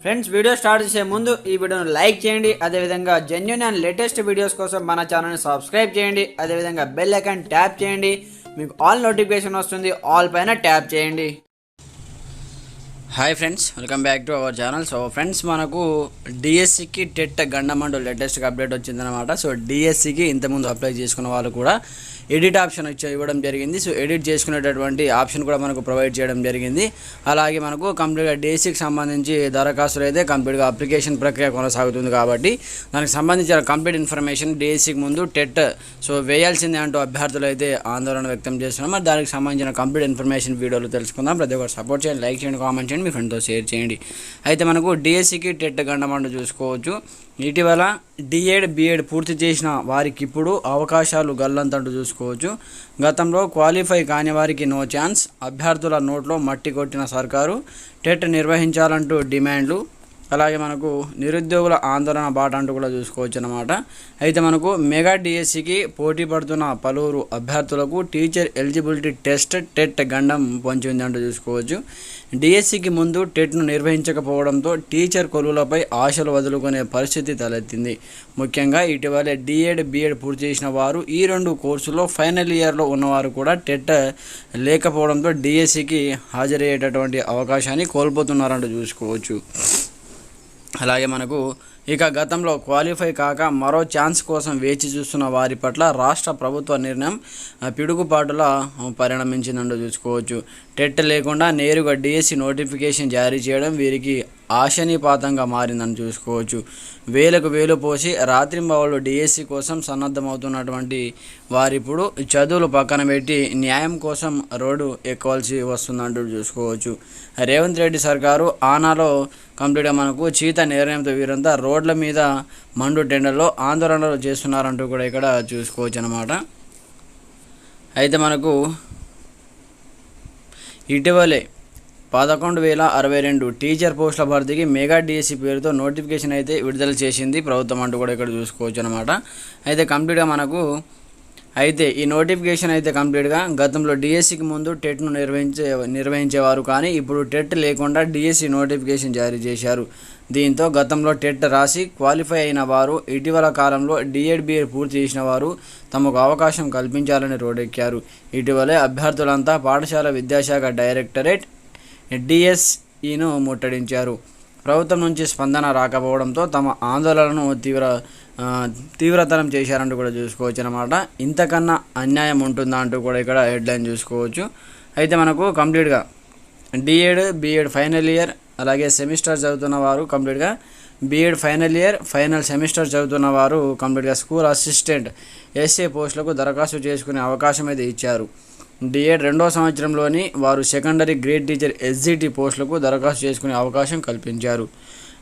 Friends, video start చేసే ముందు ఈ వీడియోను లైక్ చేయండి. అదేవిధంగా జెన్యూన్ అండ్ లేటెస్ట్ వీడియోస్ కోసం మన ఛానల్ని సబ్స్క్రైబ్ చేయండి. అదేవిధంగా బెల్ ఐకాన్ ట్యాప్ చేయండి. మీకు ఆల్ నోటిఫికేషన్ వస్తుంది. ఆల్ పైన ట్యాప్ చేయండి. Hi friends, welcome back to our channel. So friends, మనకు డిఎస్సికి టెట్ గండమంటూ లేటెస్ట్గా అప్డేట్ వచ్చిందనమాట. సో డిఎస్సికి ఇంతకుముందు అప్లై చేసుకున్న వాళ్ళు కూడా ఎడిట్ ఆప్షన్ ఇవ్వడం జరిగింది. సో ఎడిట్ చేసుకునేటటువంటి ఆప్షన్ కూడా మనకు ప్రొవైడ్ చేయడం జరిగింది. అలాగే మనకు కంప్లీట్గా డిఎస్సికి సంబంధించి దరఖాస్తులు అయితే కంప్లీట్గా అప్లికేషన్ ప్రక్రియ కొనసాగుతుంది కాబట్టి దానికి సంబంధించిన కంప్లీట్ ఇన్ఫర్మేషన్ డిఎస్సికి ముందు టెట్ సో వేయాల్సిందే అంటూ అభ్యర్థులు అయితే ఆందోళన వ్యక్తం చేస్తున్నాం. మరి దానికి సంబంధించిన కంప్లీట్ ఇన్ఫర్మేషన్ వీడియోలో తెలుసుకుందాం. ప్రతి ఒక్కరు సపోర్ట్ చేయండి, లైక్ చేయండి, కామెంట్ చేయండి, మీ ఫ్రెండ్తో షేర్ చేయండి. అయితే మనకు డిఎస్సికి టెట్ గండమంటూ చూసుకోవచ్చు. ఇటీవల డిఎడ్ బిఎడ్ పూర్తి చేసిన వారికి ఇప్పుడు అవకాశాలు గల్లంతంటూ చూసుకోవచ్చు. గతంలో క్వాలిఫై కాని వారికి నో ఛాన్స్, అభ్యర్థుల నోట్లో మట్టి కొట్టిన సర్కారు, టెట్ నిర్వహించాలంటూ డిమాండ్లు, అలాగే మనకు నిరుద్యోగుల ఆందోళన బాట అంటూ కూడా చూసుకోవచ్చు అన్నమాట. అయితే మనకు మెగా డిఎస్సికి పోటీ పడుతున్న పలువురు అభ్యర్థులకు టీచర్ ఎలిజిబిలిటీ టెస్ట్ టెట్ గండం పొంచింది అంటూ చూసుకోవచ్చు. డిఎస్సికి ముందు టెట్ను నిర్వహించకపోవడంతో టీచర్ కొలువులపై ఆశలు వదులుకునే పరిస్థితి తలెత్తింది. ముఖ్యంగా ఇటీవలే డిఎడ్ బిఎడ్ పూర్తి చేసిన వారు, ఈ రెండు కోర్సుల్లో ఫైనల్ ఇయర్లో ఉన్నవారు కూడా టెట్ లేకపోవడంతో డిఎస్సికి హాజరయ్యేటటువంటి అవకాశాన్ని కోల్పోతున్నారంటూ చూసుకోవచ్చు. అలాగే మనకు ఇక గతంలో క్వాలిఫై కాక మరో ఛాన్స్ కోసం వేచి చూస్తున్న వారి పట్ల రాష్ట్ర ప్రభుత్వ నిర్ణయం పిడుగుపాటులా పరిణమించిందంటూ చూసుకోవచ్చు. టెట్ లేకుండా నేరుగా డిఎస్సి నోటిఫికేషన్ జారీ చేయడం వీరికి ఆశనీపాతంగా మారిందని చూసుకోవచ్చు. వేలకు వేలు పోసి రాత్రింబవళ్ళు డిఎస్సి కోసం సన్నద్ధమవుతున్నటువంటి వారిప్పుడు చదువులు పక్కన పెట్టి న్యాయం కోసం రోడ్డు ఎక్కవలసి వస్తుందంటూ చూసుకోవచ్చు. రేవంత్ రెడ్డి సర్కారు ఆనాలో కంప్లీట్గా మనకు చీత నిర్ణయంతో వీరంతా రోడ్ల మీద మండు టెండర్లో ఆందోళనలు చేస్తున్నారంటూ కూడా ఇక్కడ చూసుకోవచ్చు అన్నమాట. అయితే మనకు ఇటీవలే 11,062 టీచర్ పోస్టుల భర్తీకి మెగా డిఎస్సి పేరుతో నోటిఫికేషన్ అయితే విడుదల చేసింది ప్రభుత్వం అంటూ కూడా ఇక్కడ చూసుకోవచ్చు అనమాట. అయితే కంప్లీట్గా మనకు ఈ నోటిఫికేషన్ అయితే కంప్లీట్గా గతంలో డిఎస్సికి ముందు టెట్ను నిర్వహించేవారు, కానీ ఇప్పుడు టెట్ లేకుండా డిఎస్సి నోటిఫికేషన్ జారీ చేశారు. దీంతో గతంలో టెట్ రాసి క్వాలిఫై అయిన వారు, ఇటీవల కాలంలో డిఎడ్ బిఎడ్ పూర్తి చేసిన వారు తమకు అవకాశం కల్పించాలని రోడ్డెక్కారు. ఇటీవలే అభ్యర్థులంతా పాఠశాల విద్యాశాఖ డైరెక్టరేట్ డిఎస్ఈను ముట్టడించారు. ప్రభుత్వం నుంచి స్పందన రాకపోవడంతో తమ ఆందోళనను తీవ్రతరం చేశారంటూ కూడా చూసుకోవచ్చు అన్నమాట. ఇంతకన్నా అన్యాయం ఉంటుందా అంటూ కూడా ఇక్కడ హెడ్లైన్ చూసుకోవచ్చు. అయితే మనకు కంప్లీట్గా డిఎడ్ బిఎడ్ ఫైనల్ ఇయర్ అలాగే సెమిస్టర్ చదువుతున్న వారు, కంప్లీట్గా BEd final year final semester చదువుతున్న వారు కంప్లీట్గా స్కూల్ అసిస్టెంట్ ఎస్ఏ పోస్టులకు దరఖాస్తు చేసుకునే అవకాశం అయితే ఇచ్చారు. డిఎడ్ 2వ సంవత్సరంలోని వారు సెకండరీ గ్రేడ్ టీచర్ ఎస్జిటి పోస్టులకు దరఖాస్తు చేసుకునే అవకాశం కల్పించారు.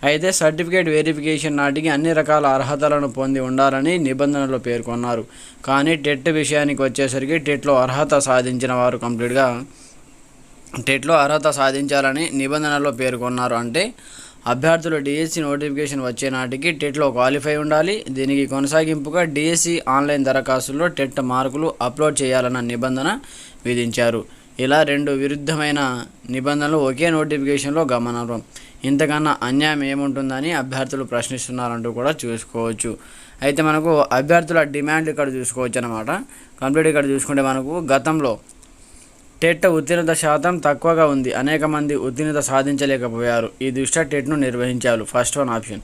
అయితే సర్టిఫికేట్ వెరిఫికేషన్ నాటికి అన్ని రకాల అర్హతలను పొంది ఉండాలని నిబంధనలు పేర్కొన్నారు. కానీ టెట్ విషయానికి వచ్చేసరికి టెట్లో అర్హత సాధించిన వారు కంప్లీట్గా టెట్లో అర్హత సాధించాలని నిబంధనలో పేర్కొన్నారు. అంటే అభ్యర్థులు డిఎస్సి నోటిఫికేషన్ వచ్చే నాటికి టెట్లో క్వాలిఫై ఉండాలి. దీనికి కొనసాగింపుగా డిఎస్సి ఆన్లైన్ దరఖాస్తుల్లో టెట్ మార్కులు అప్లోడ్ చేయాలన్న నిబంధన విధించారు. ఇలా రెండు విరుద్ధమైన నిబంధనలు ఒకే నోటిఫికేషన్లో గమనార్హం. ఇంతకన్నా అన్యాయం ఏముంటుందని అభ్యర్థులు ప్రశ్నిస్తున్నారంటూ కూడా చూసుకోవచ్చు. అయితే మనకు అభ్యర్థుల డిమాండ్ ఇక్కడ చూసుకోవచ్చు అన్నమాట. కంప్లీట్ ఇక్కడ చూసుకుంటే మనకు గతంలో టెట్ ఉత్తీర్ణత శాతం తక్కువగా ఉంది, అనేక మంది ఉత్తీర్ణత సాధించలేకపోయారు. ఈ దృష్ట్యా టెట్ను నిర్వహించారు. First one option.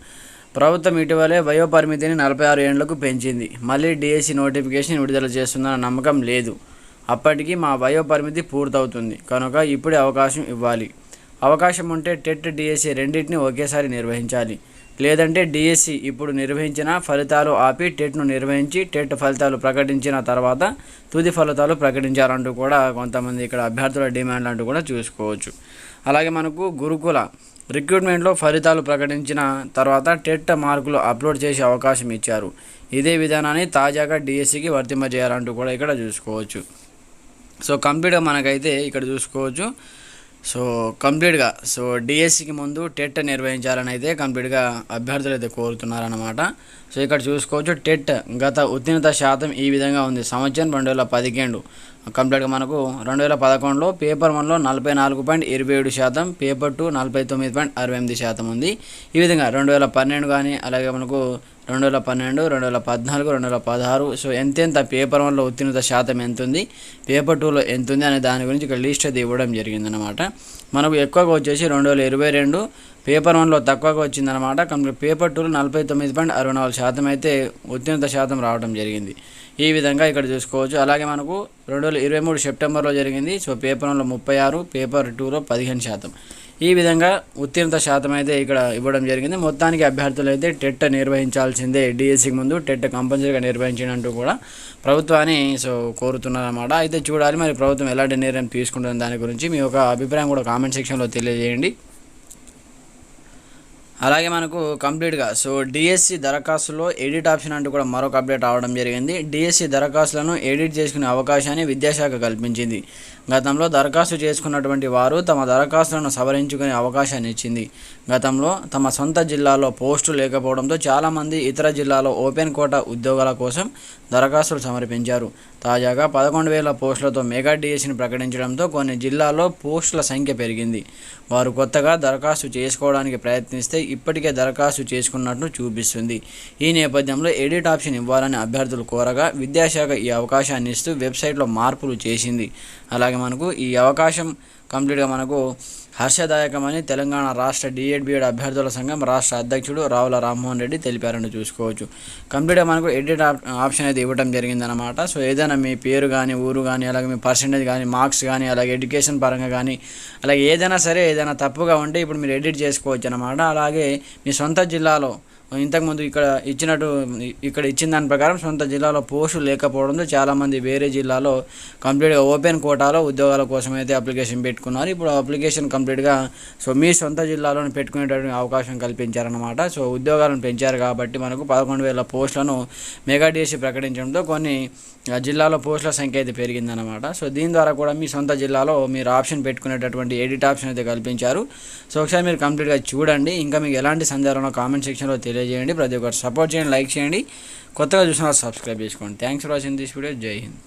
ప్రభుత్వం ఇటీవలే వయోపరిమితిని 46 ఏళ్లకు పెంచింది. మళ్ళీ డిఎస్సి నోటిఫికేషన్ విడుదల చేస్తుందన్న నమ్మకం లేదు. అప్పటికి మా వయోపరిమితి పూర్తవుతుంది కనుక ఇప్పుడే అవకాశం ఇవ్వాలి. అవకాశం ఉంటే టెట్ డిఎస్సి రెండింటిని ఒకేసారి నిర్వహించాలి. లేదంటే డిఎస్సి ఇప్పుడు నిర్వహించిన ఫలితాలు ఆపి టెట్ను నిర్వహించి టెట్ ఫలితాలు ప్రకటించిన తర్వాత తుది ఫలితాలు ప్రకటించాలంటూ కూడా కొంతమంది ఇక్కడ అభ్యర్థుల డిమాండ్లు అంటూ కూడా చూసుకోవచ్చు. అలాగే మనకు గురుకుల రిక్రూట్మెంట్లో ఫలితాలు ప్రకటించిన తర్వాత టెట్ మార్కులు అప్లోడ్ చేసే అవకాశం ఇచ్చారు. ఇదే విధానాన్ని తాజాగా డిఎస్సికి వర్తింపజేయాలంటూ కూడా ఇక్కడ చూసుకోవచ్చు. సో కంప్లీట్గా మనకైతే ఇక్కడ చూసుకోవచ్చు. సో కంప్లీట్గా డిఎస్సికి ముందు టెట్ నిర్వహించాలని అయితే కంప్లీట్గా అభ్యర్థులు అయితే కోరుతున్నారన్నమాట. సో ఇక్కడ చూసుకోవచ్చు టెట్ గత ఉత్తీర్ణత శాతం ఈ విధంగా ఉంది. సంవత్సరం 2015 కంప్లీట్గా మనకు 2011లో పేపర్ 1లో 44.27%, పేపర్ 2 49.68% ఉంది. ఈ విధంగా 2012 కానీ అలాగే మనకు 2012, 2014, 2016 సో ఎంతెంత పేపర్ 1లో ఉత్తీర్ణత శాతం ఎంత ఉంది, పేపర్ 2లో ఎంత ఉంది అనే దాని గురించి ఇక్కడ లిస్ట్ అయితే ఇవ్వడం జరిగిందనమాట. మనకు ఎక్కువగా వచ్చేసి 2022 పేపర్ 1లో తక్కువగా వచ్చిందనమాట. కంప్లీట్ పేపర్ 2లో 49.64% అయితే ఉత్తీర్ణత శాతం రావడం జరిగింది. ఈ విధంగా ఇక్కడ చూసుకోవచ్చు. అలాగే మనకు 2023 సెప్టెంబర్లో జరిగింది. సో పేపర్ 1లో 36, పేపర్ 2లో 15%. ఈ విధంగా ఉత్తీర్ణత శాతం అయితే ఇక్కడ ఇవ్వడం జరిగింది. మొత్తానికి అభ్యర్థులు అయితే టెట్ నిర్వహించాల్సిందే, డిఎస్సికి ముందు టెట్ కంపల్సరీగా నిర్వహించినట్టు కూడా ప్రభుత్వాన్ని కోరుతున్నారన్నమాట. అయితే చూడాలి మరి ప్రభుత్వం ఎలాంటి నిర్ణయం తీసుకుంటుంది దాని గురించి మీ యొక్క అభిప్రాయం కూడా కామెంట్ సెక్షన్లో తెలియజేయండి. అలాగే మనకు కంప్లీట్గా డిఎస్సి దరఖాస్తులో ఎడిట్ ఆప్షన్ అంటూ కూడా మరొక అప్డేట్ రావడం జరిగింది. డిఎస్సి దరఖాస్తులను ఎడిట్ చేసుకునే అవకాశాన్ని విద్యాశాఖ కల్పించింది. గతంలో దరఖాస్తు చేసుకున్నటువంటి వారు తమ దరఖాస్తులను సవరించుకునే అవకాశాన్ని ఇచ్చింది. గతంలో తమ సొంత జిల్లాలో పోస్టులు లేకపోవడంతో చాలామంది ఇతర జిల్లాలో ఓపెన్ కోటా ఉద్యోగాల కోసం దరఖాస్తులు సమర్పించారు. తాజాగా 11,000 పోస్టులతో మెగా డిఎస్సిని ప్రకటించడంతో కొన్ని జిల్లాల్లో పోస్టుల సంఖ్య పెరిగింది. వారు కొత్తగా దరఖాస్తు చేసుకోవడానికి ప్రయత్నిస్తే ఇప్పటికే దరఖాస్తు చేసుకున్నట్లు చూపిస్తుంది. ఈ నేపథ్యంలో ఎడిట్ ఆప్షన్ ఇవ్వాలని అభ్యర్థులు కోరగా విద్యాశాఖ ఈ అవకాశాన్ని ఇస్తూ వెబ్సైట్లో మార్పులు చేసింది. అలాగే మనకు ఈ అవకాశం కంప్లీట్గా మనకు హర్షదాయకమని తెలంగాణ రాష్ట్ర డిఎడ్-బిఎడ్ అభ్యర్థుల సంఘం రాష్ట్ర అధ్యక్షుడు రావుల రామ్మోహన్ రెడ్డి తెలిపారని చూసుకోవచ్చు. కంప్లీట్గా మనకు ఎడిట్ ఆప్షన్ అయితే ఇవ్వడం జరిగిందనమాట. సో ఏదైనా మీ పేరు కానీ, ఊరు కానీ, అలాగే మీ పర్సెంటేజ్ కానీ, మార్క్స్ కానీ, అలాగే ఎడ్యుకేషన్ పరంగా కానీ, అలాగే ఏదైనా సరే ఏదైనా తప్పుగా ఉంటే ఇప్పుడు మీరు ఎడిట్ చేసుకోవచ్చు అనమాట. అలాగే మీ సొంత జిల్లాలో ఇంతకుముందు ఇక్కడ ఇచ్చిన దాని ప్రకారం సొంత జిల్లాలో పోస్టులు లేకపోవడంతో చాలామంది వేరే జిల్లాలో కంప్లీట్గా ఓపెన్ కోటాలో ఉద్యోగాల కోసం అయితే అప్లికేషన్ పెట్టుకున్నారు. ఇప్పుడు అప్లికేషన్ కంప్లీట్గా మీ సొంత జిల్లాలోనే పెట్టుకునేటటువంటి అవకాశం కల్పించారనమాట. సో ఉద్యోగాలను పెంచారు కాబట్టి మనకు 11,000 పోస్టులను మెగా డిఎస్సి ప్రకటించడంతో కొన్ని జిల్లాలో పోస్టుల సంఖ్య అయితే పెరిగిందనమాట. సో దీని ద్వారా కూడా మీ సొంత జిల్లాలో మీరు ఆప్షన్ పెట్టుకునేటటువంటి ఎడిట్ ఆప్షన్ అయితే కల్పించారు. సో ఒకసారి మీరు కంప్లీట్గా చూడండి. ఇంకా మీకు ఎలాంటి సందేహాలను కామెంట్ సెక్షన్లో తెలియజేయండి. ప్రతి ఒక్కరు సపోర్ట్ చేయండి, లైక్ చేయండి, కొత్తగా చూసిన సబ్స్క్రైబ్ చేసుకోండి. Thanks for watching this video. జై హింద్.